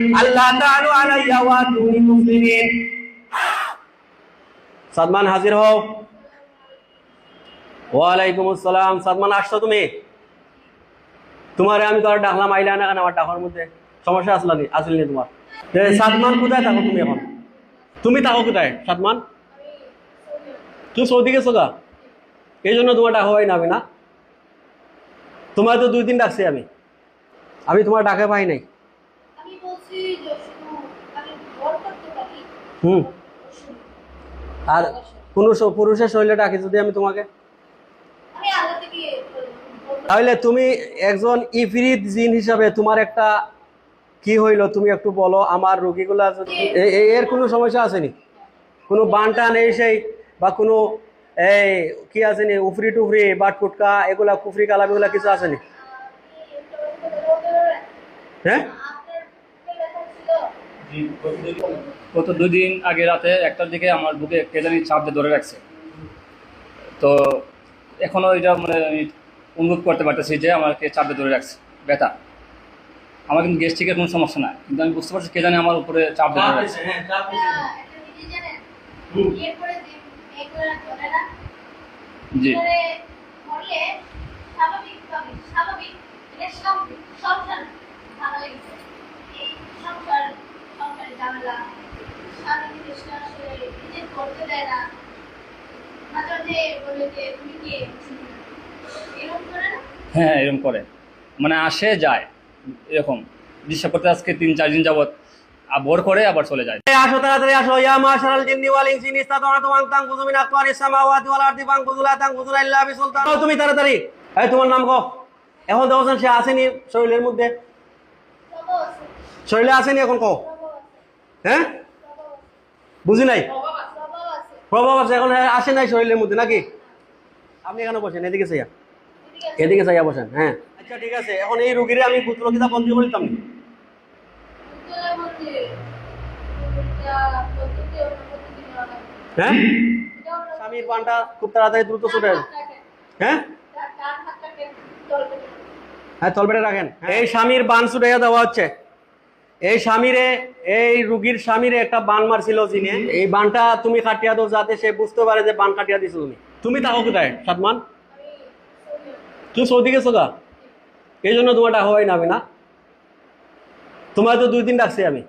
আল্লাহ তাআলা আলাইয়া ওয়া তুনি মুসলিমিন। সাদমান হাজির হও। ওয়ালাইকুম আসসালাম। সাদমান আসছো তুমি? তোমারে আমি তো আর ডাকলাম, আইলা না কেন আমার ডাকার মধ্যে? সমস্যা আসল নি তোমার? সাদমান কোথায় থাকো তুমি এখন? তুমি থাকো কোথায় সাদমান? তুমি সৌদি গেছো গা? এই জন্য তোমার ডাকা হয় না আমি না? তোমার তো 2 দিন ডাকছি আমি তোমার ডাকে পাই নাই। হুম। আর কোন পুরুষের শরীরে ডাকি যদি আমি তোমাকে, তাহলে তুমি একজন ইফরিত জিন হিসাবে তোমার একটা কি হইলো তুমি একটু বলো। আমার রোগীগুলা এর কোনো সমস্যা আসেনি? কোনো বানটান এই সেই বা কোনো এই কি আসেনি? উফরি টুফরি বাট কুটকা এগুলা কুফরি কালাম এগুলা কিছু আসেনি? হ্যাঁ, গত 2 দিন আগে রাতে 1টার দিকে আমার বুকে কে জানি চাপ দিয়ে ধরে রাখছে। তো এখনো এটা মানে আমি অনুভব করতে পারতেছি যে আমাকে চাপ দিয়ে ধরে রাখছে, ব্যথা। আমার কিন্তু গ্যাস্ট্রিকের কোনো সমস্যা না, কিন্তু আমি বুঝতে পারছি কে জানি আমার উপরে চাপ দিয়ে ধরে রাখছে। জি, হ্যাঁ এরকম করে, মানে আসে যায় এরকম। বিশ্বাস করতে আজকে 3-4 দিন যাবত ভোর করে আবার চলে যায়। আসো তাড়াতাড়ি আসো। ইয়া মাশারাল জিন্নি ওয়াল ইনসি ইসতাতা'তু আন তানফুযু মিন আকওয়ারিস সামাওয়াতি ওয়াল আরদি ফানফুযু লা তানফুযুনা ইল্লা বিসুলতান। তুমি তাড়াতাড়ি। এই তোমার নাম কও। এখন দেখছেন সে আসেনি শরীরের মধ্যে? শরীরে আসেনি এখন কও। হ্যাঁ, বুঝি নাই। প্রভাব আছে এখন, আসে নাই শরীরের মধ্যে নাকি? আপনি এখানে বসেন, এদিকে চাইয়া বসেন। হ্যাঁ আচ্ছা ঠিক আছে। এখন এই রোগীরে আমি পুত্রকিতা বন্দী করিতাম না। হ্যাঁ, স্বামীর পানটা খুব তাড়াতাড়ি দ্রুত ছুটে আসে। হ্যাঁ হ্যাঁ, তলপেটে রাখেন। এই স্বামীর বান ছুটাইয়া দেওয়া হচ্ছে। এই স্বামীরে, এই রুগীর স্বামীরে একটা বান মারছিল জিনে। এই বানটা তুমি কাটিয়া দাও যাতে সে বুঝতে পারে যে বান কাটিয়া দিছো তুমি। তুমি থাকো কোথায় সাদমান? তুমি সৌদি গেছো গা? এই জন্য তোমার ডাকা হয় না আমি না? তোমার তো 2 দিন ডাকছি আমি।